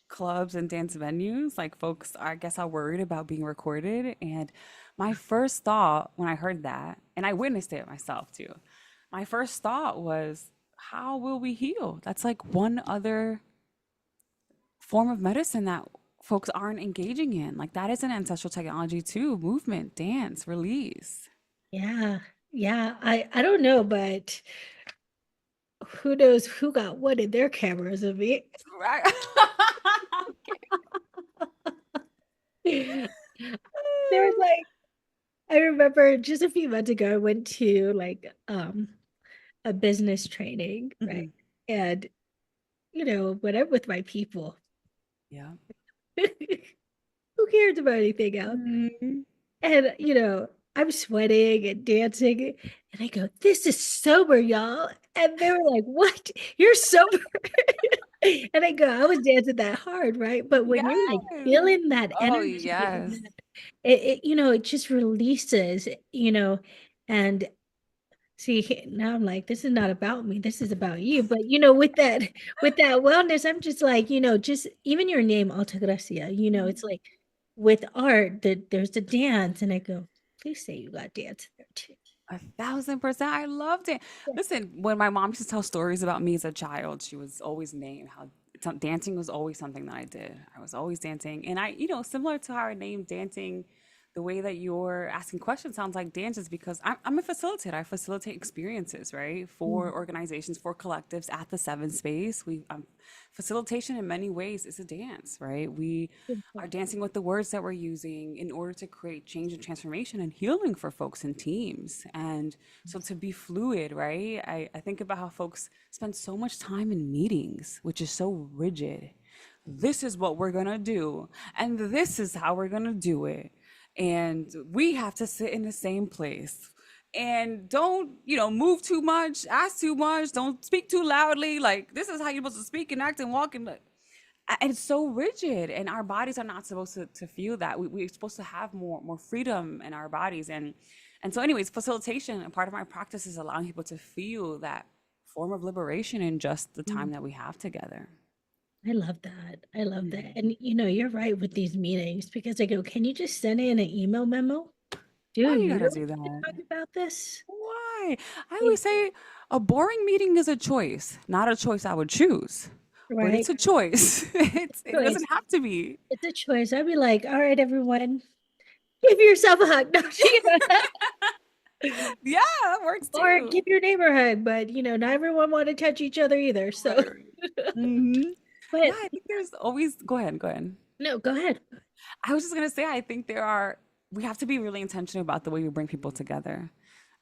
clubs and dance venues. Like folks, I guess, are worried about being recorded. And my first thought when I heard that, and I witnessed it myself too, my first thought was, how will we heal? That's like one other form of medicine that folks aren't engaging in. Like that is an ancestral technology too, movement, dance, release. Yeah. Yeah. I don't know, but who knows who got what in their cameras of me. Right. There was like I remember just a few months ago I went to like a business training, right? Mhm. And when I'm with my people, Yeah. who cares about anything else? Mhm. And I'm sweating and dancing, and I go, "This is sober, y'all." And they were like, "What? You're sober?" And I go, "I was dancing that hard, right?" But when you're like Yes. feeling that Oh, energy, and yes. it just releases, and see, now I'm like, this is not about me. This is about you. But with that wellness, I'm just like, just even your name, Altagracia, it's like with art that there's the dance, and I go, please say you got dance there too. 1,000%. I loved it. Yeah. Listen, when my mom used to tell stories about me as a child, she was always named how dancing was always something that I did. I was always dancing. And similar to how I named dancing, the way that you're asking questions sounds like dance is because I'm a facilitator. I facilitate experiences, right? For Mm, organizations, for collectives at the seven space. Facilitation in many ways is a dance, right? We are beautiful. dancing with the words that we're using in order to create change and transformation and healing for folks and teams. And so to be fluid, right? I think about how folks spend so much time in meetings, which is so rigid. This is what we're going to do, and this is how we're going to do it. And we have to sit in the same place and don't move too much, ask too much, don't speak too loudly. Like this is how you're supposed to speak and act and walk and it's so rigid, and our bodies are not supposed to feel that. We're supposed to have more freedom in our bodies. And so anyways, facilitation, a part of my practice is allowing people to feel that form of liberation in just the Mm, time that we have together. I love that. I love that. Mhm. And you're right with these meetings because I go, can you just send in an email memo? Do Why you you gotta really do need to that? talk about this? Why? I Yeah. always say a boring meeting is a choice, not a choice I would choose, but Right? it's a choice. It Choice. doesn't have to be. It's a choice. I'd be like, all right, everyone, give yourself a hug. No, Yeah, that works or too. give your neighbor a hug, but not everyone want to touch each other either. So, Right. Hmm. Yeah, but I think there's always, go ahead, go ahead. no, go ahead. I was just gonna say, I think we have to be really intentional about the way we bring people together,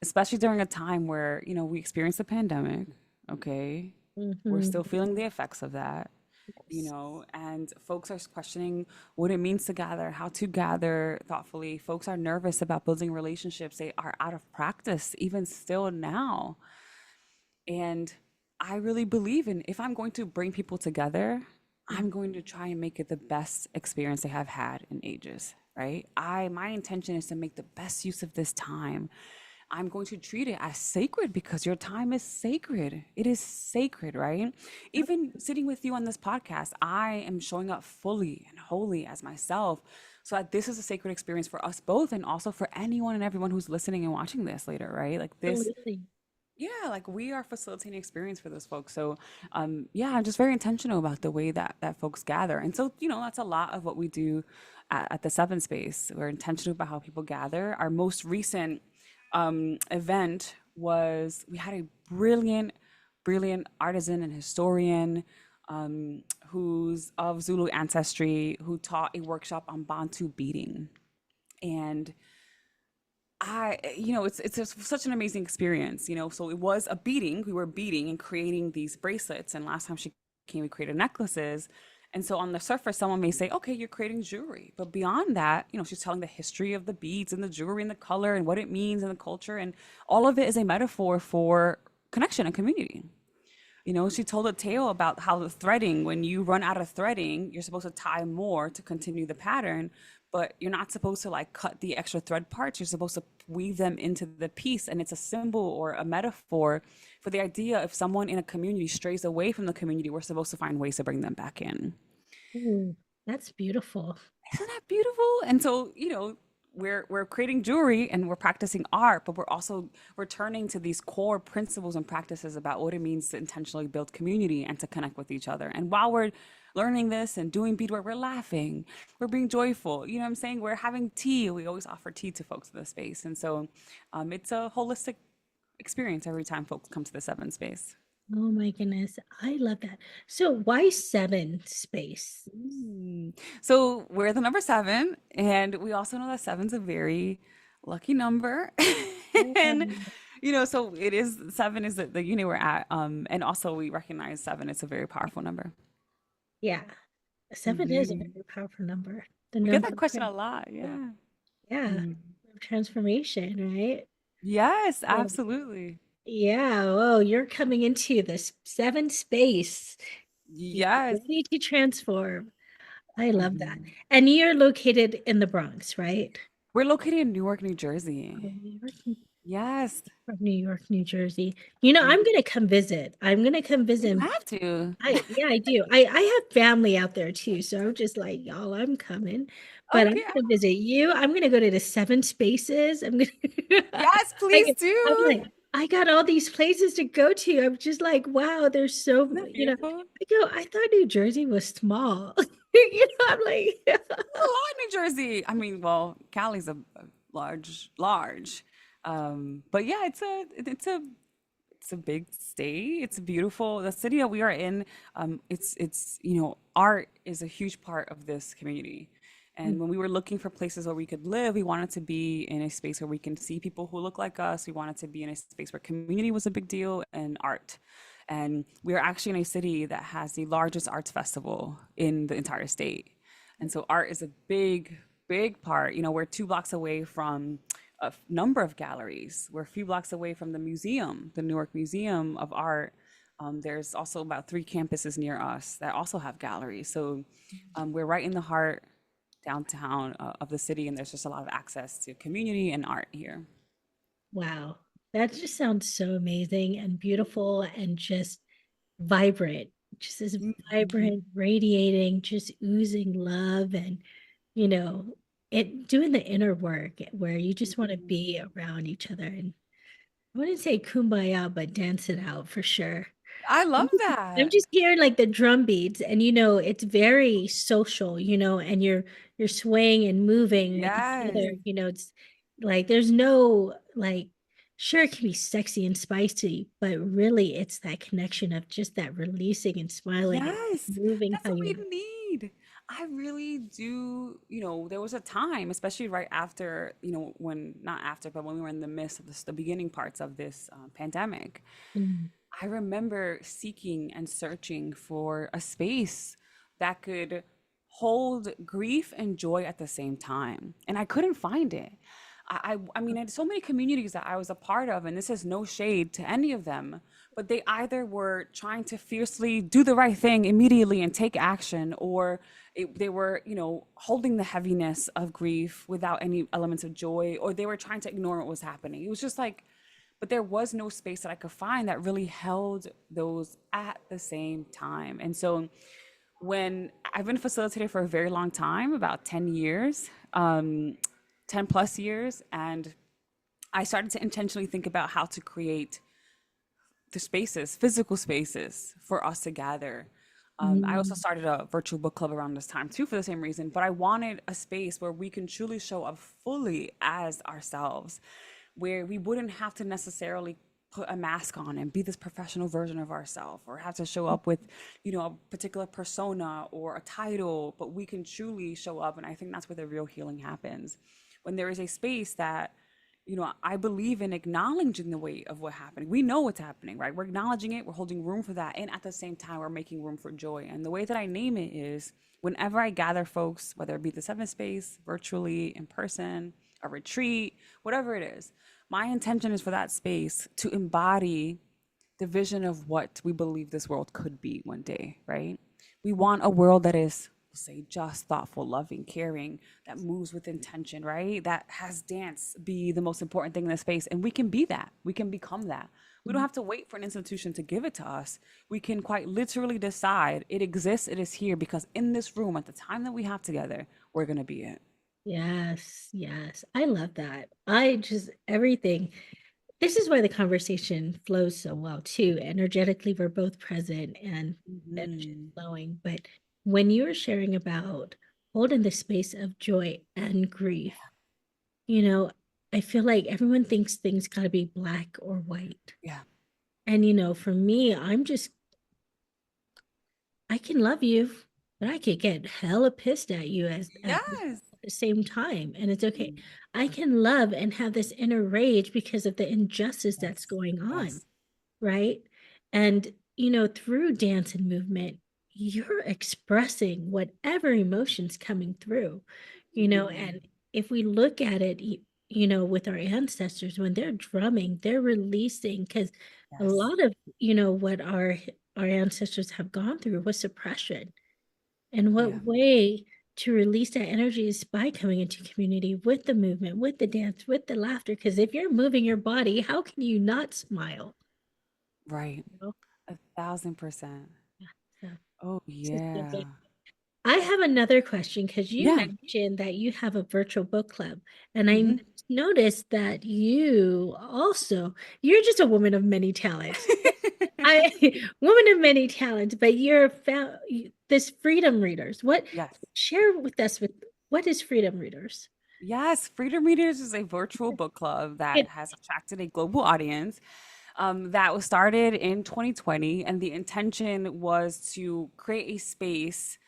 especially during a time where, we experienced the pandemic, okay? We're Hmm. still feeling the effects of that, Yes. and folks are questioning what it means to gather, how to gather thoughtfully. Folks are nervous about building relationships. They are out of practice, even still now. And I really believe in if I'm going to bring people together, I'm going to try and make it the best experience they have had in ages, right? My intention is to make the best use of this time. I'm going to treat it as sacred because your time is sacred. It is sacred, right? Even sitting with you on this podcast, I am showing up fully and wholly as myself so that this is a sacred experience for us both and also for anyone and everyone who's listening and watching this later, right? Like this, Absolutely. yeah, like we are facilitating experience for those folks. So, yeah, I'm just very intentional about the way that folks gather. And so, that's a lot of what we do at the Seven Space. We're intentional about how people gather. Our most recent event was we had a brilliant artisan and historian who's of Zulu ancestry, who taught a workshop on Bantu beading. And it's just such an amazing experience, you know. So it was a beading. We were beading and creating these bracelets. And last time she came, we created necklaces. And so on the surface, someone may say, okay, you're creating jewelry. But beyond that, you know, she's telling the history of the beads and the jewelry and the color and what it means and the culture. And all of it is a metaphor for connection and community. You know, she told a tale about how the threading, when you run out of threading, you're supposed to tie more to continue the pattern, but you're not supposed to like cut the extra thread parts. You're supposed to weave them into the piece. And it's a symbol or a metaphor for the idea if someone in a community strays away from the community, we're supposed to find ways to bring them back in. Ooh, that's beautiful. Isn't that beautiful? And so, you know, we're creating jewelry and we're practicing art, but we're also returning to these core principles and practices about what it means to intentionally build community and to connect with each other. And while we're learning this and doing beadwork, we're laughing, we're being joyful. You know what I'm saying? We're having tea. We always offer tea to folks in the space. And so it's a holistic experience every time folks come to the seven space. Oh my goodness. I love that. So why seven space? So we're the number seven, and we also know that seven's a very lucky number. And Um, you know, so it is seven is the unit we're at. And also we recognize seven, it's a very powerful number. yeah, seven is a Hmm. very powerful number. The We get number, that question a lot. yeah, Yeah. yeah, Mhm. of transformation, right? Yes, Yeah. absolutely. Yeah, oh, you're coming into this seven space. You're Yes. ready to transform. I love that. Mhm. And you're located in the Bronx, right? We're located in Newark, New Oh, Jersey. New York, Yes. from New York, New Jersey. You know, I'm Mhm. gonna come visit. I'm gonna come You visit. have to. Yeah, I do. I have family out there too, so I'm just like, y'all, I'm coming. But I'm Okay. gonna visit you. I'm gonna go to the seven spaces. I'm gonna Yes, please like I'm do. like, I got all these places to go to. I'm just like, wow, there's so, Isn't that you know, beautiful? I go, I thought New Jersey was small. You know, I'm like, A lot in New Jersey. I mean, well, Cali's a large. But yeah, it's a big state. It's beautiful. The city that we are in, it's you know, art is a huge part of this community. And when we were looking for places where we could live, we wanted to be in a space where we can see people who look like us. We wanted to be in a space where community was a big deal and art. And we are actually in a city that has the largest arts festival in the entire state. And so art is a big part. You know, we're 2 blocks away from a number of galleries. We're a few blocks away from the museum, the Newark Museum of Art. There's also about 3 campuses near us that also have galleries. So we're right in the heart downtown of the city, and there's just a lot of access to community and art here. wow, that just sounds so amazing and beautiful and just vibrant, just as Mhm. vibrant, radiating, just oozing love and, you know, it doing the inner work where you just want to be around each other and I wouldn't say kumbaya, but dance it out for sure. I love I'm that. just hearing like the drum beats and you know it's very social, you know, and you're swaying and moving with each Yes. other, you know, it's like there's no like sure it can be sexy and spicy, but really it's that connection of just that releasing and smiling and Yes, moving that's how what you we need. I really do. You know, there was a time, especially right after, you know, when not after, but when we were in the midst of this, the beginning parts of this pandemic. mm, I remember seeking and searching for a space that could hold grief and joy at the same time. And I couldn't find it. I mean, I had so many communities that I was a part of, and this is no shade to any of them, but they either were trying to fiercely do the right thing immediately and take action, or they were, you know, holding the heaviness of grief without any elements of joy, or they were trying to ignore what was happening. It was just like, but there was no space that I could find that really held those at the same time. And so when I've been a facilitator for a very long time, about 10 years, 10 plus years, and I started to intentionally think about how to create the spaces, physical spaces for us to gather. I also mm, started a virtual book club around this time too for the same reason, but I wanted a space where we can truly show up fully as ourselves, where we wouldn't have to necessarily put a mask on and be this professional version of ourselves, or have to show up with, a particular persona or a title, but we can truly show up. And I think that's where the real healing happens. When there is a space that, I believe in acknowledging the weight of what happening. We know what's happening, right? We're acknowledging it, we're holding room for that. And at the same time, we're making room for joy. And the way that I name it is whenever I gather folks, whether it be the seventh space, virtually, in person, a retreat, whatever it is, my intention is for that space to embody the vision of what we believe this world could be one day, right? We want a world that is, say, just, thoughtful, loving, caring, that moves with intention, right? That has dance be the most important thing in the space. And we can be that. We can become that. We don't have to wait for an institution to give it to us. We can quite literally decide it exists, it is here, because in this room, at the time that we have together, we're going to be it. Yes, yes. I love that. I just everything. This is why the conversation flows so well too. Energetically, we're both present and energy is Hmm. flowing. But when you were sharing about holding the space of joy and grief, you know, I feel like everyone thinks things gotta be black or white. Yeah. And for me, I can love you, but I could get hella pissed at you as at Yes. the same time, and it's okay. I can love and have this inner rage because of the injustice that's Yes. going on, Yes. right? And through dance and movement, you're expressing whatever emotions coming through, Mm. and if we look at it, with our ancestors, when they're drumming, they're releasing because a Yes. lot of, what our ancestors have gone through was suppression. And Yeah. what way to release that energy is by coming into community with the movement, with the dance, with the laughter. Because if you're moving your body, how can you not smile? Right. You know? 1,000%. Yeah, so Oh, this is so yeah. good. I have another question because you Yeah. mentioned that you have a virtual book club, and I Hmm. noticed that you're just a woman of many talents. I woman of many talents, but you're found this Freedom Readers. What Yes. share with us with what is Freedom Readers? Yes. Freedom Readers is a virtual book club that It, has attracted a global audience. That was started in 2020, and the intention was to create a space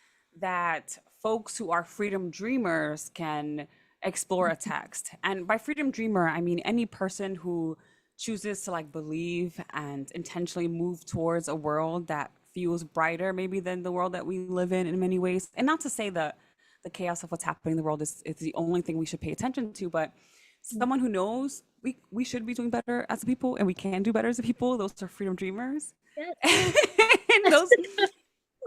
that folks who are freedom dreamers can explore a text. And by freedom dreamer, I mean any person who chooses to like believe and intentionally move towards a world that feels brighter maybe than the world that we live in many ways. And not to say that the chaos of what's happening in the world is the only thing we should pay attention to, but someone who knows we should be doing better as a people and we can do better as a people. Those are freedom dreamers. yes. And those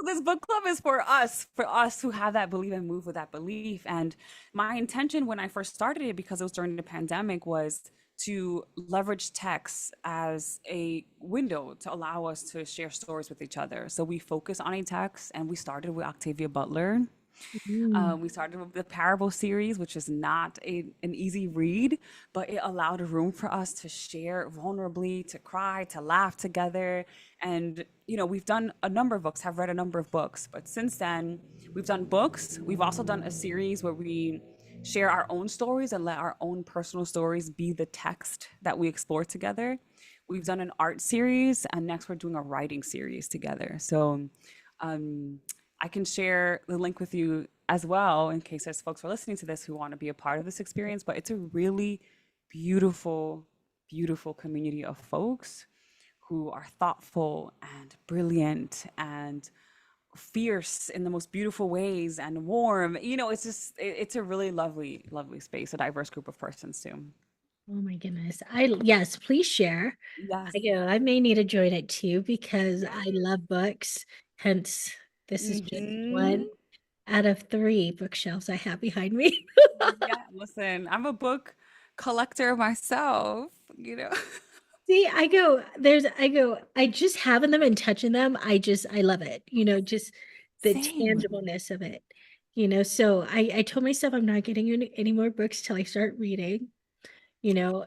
this book club is for us who have that belief and move with that belief. And my intention when I first started it, because it was during the pandemic, was to leverage text as a window to allow us to share stories with each other. So we focus on a text, and we started with Octavia Butler. Mm, We started with the Parable series, which is not an easy read, but it allowed a room for us to share vulnerably, to cry, to laugh together. And, we've done a number of books, have read a number of books, but since then, we've done books. We've also done a series where we share our own stories and let our own personal stories be the text that we explore together. We've done an art series, and next we're doing a writing series together. So, um, I can share the link with you as well in case there's folks who are listening to this who want to be a part of this experience. But it's a really beautiful, beautiful community of folks who are thoughtful and brilliant and fierce in the most beautiful ways and warm. It's just, it's a really lovely, lovely space, a diverse group of persons too. oh my goodness. Yes, please share. Yes. I may need to join it too because Yeah. I love books. Hence, this is just one Hmm. out of three bookshelves I have behind me. Yeah. Listen, I'm a book collector myself. See, I just having them and touching them, I love it. Just the Same. tangibleness of it. So I told myself I'm not getting any more books till I start reading. You know,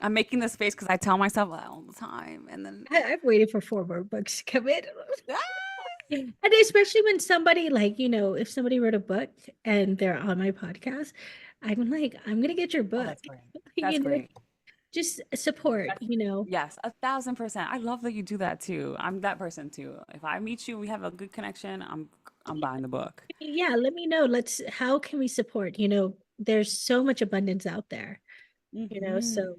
I'm making this face because I tell myself that all the time. And then, I've waited for four more books to come in. ah! And especially when somebody like, if somebody wrote a book and they're on my podcast, I'm like, I'm gonna get your Oh, book. that's great. You That's know, great. just support, That's, yes, 1,000%. I love that you do that too. I'm that person too. If I meet you, we have a good connection, I'm buying the book. Yeah, let me know. How can we support? There's so much abundance out there, Hmm. so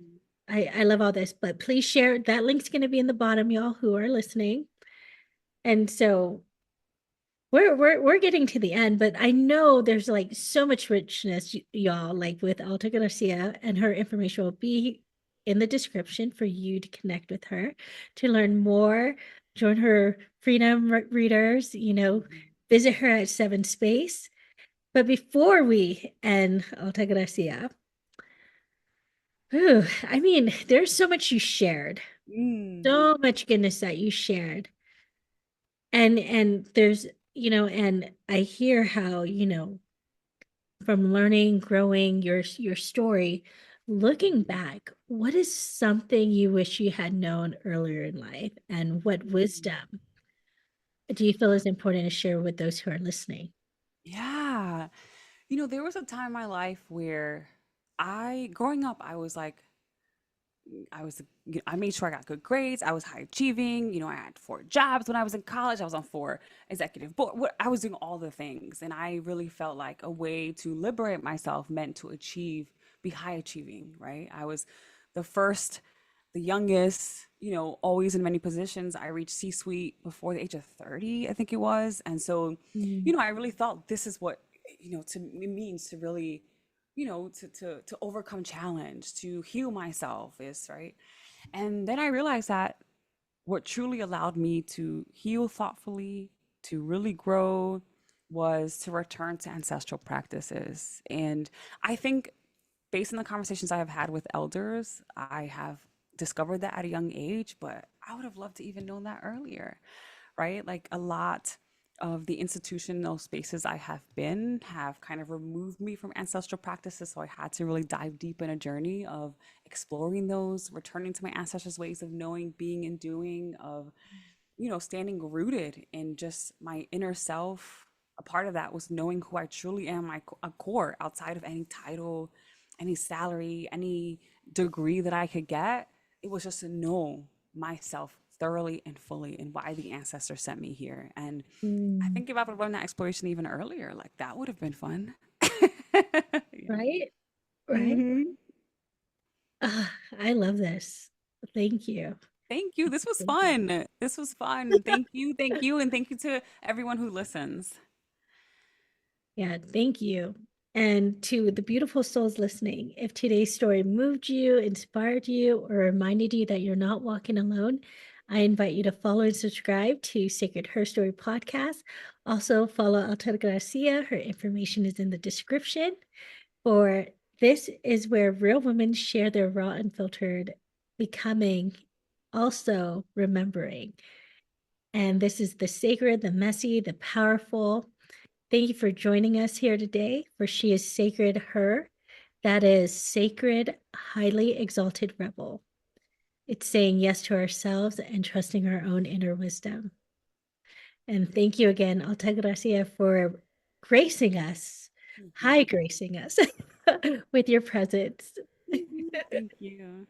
I love all this, but please share. That link's going to be in the bottom, y'all who are listening. And so we're getting to the end, but I know there's like so much richness, y'all, like with Altagracia, and her information will be in the description for you to connect with her, to learn more, join her Freedom Readers, visit her at Seven Space. But before we end, Altagracia, I mean, there's so much you shared, Mm. so much goodness that you shared. And there's, and I hear how, from learning, growing your story, looking back, what is something you wish you had known earlier in life? And what Mm. wisdom do you feel is important to share with those who are listening? Yeah. There was a time in my life where growing up, I made sure I got good grades. I was high achieving. I had 4 jobs when I was in college. I was on 4 executive board. I was doing all the things. And I really felt like a way to liberate myself meant to be high achieving, right? I was the first, the youngest, always in many positions. I reached C-suite before the age of 30, I think it was. And so, Mm, I really thought this is what, it means to really to overcome challenge, to heal myself is right. And then I realized that what truly allowed me to heal thoughtfully, to really grow, was to return to ancestral practices. And I think based on the conversations I have had with elders, I have discovered that at a young age, but I would have loved to even know that earlier, right? Like a lot of the institutional spaces I have been have kind of removed me from ancestral practices. So I had to really dive deep in a journey of exploring those, returning to my ancestors' ways of knowing, being, and doing, of standing rooted in just my inner self. A part of that was knowing who I truly am, a core outside of any title, any salary, any degree that I could get. It was just to know myself thoroughly and fully and why the ancestors sent me here. And I mm, think if I would have run that exploration even earlier, like that would have been fun. Yeah. right? Right? Hmm. I love this. Thank you. Thank you. This was Thank you. fun. This was fun. Thank you. Thank you. And thank you to everyone who listens. Yeah, thank you. And to the beautiful souls listening, if today's story moved you, inspired you, or reminded you that you're not walking alone, I invite you to follow and subscribe to Sacred Her Story podcast. Also, follow Alta Garcia. Her information is in the description. For this is where real women share their raw, unfiltered becoming, also remembering. And this is the sacred, the messy, the powerful. Thank you for joining us here today, for she is Sacred Her. That is sacred, highly exalted rebel. It's saying yes to ourselves and trusting our own inner wisdom. And thank you again, Altagracia, for gracing us, Mhm. high gracing us with your presence. Thank you.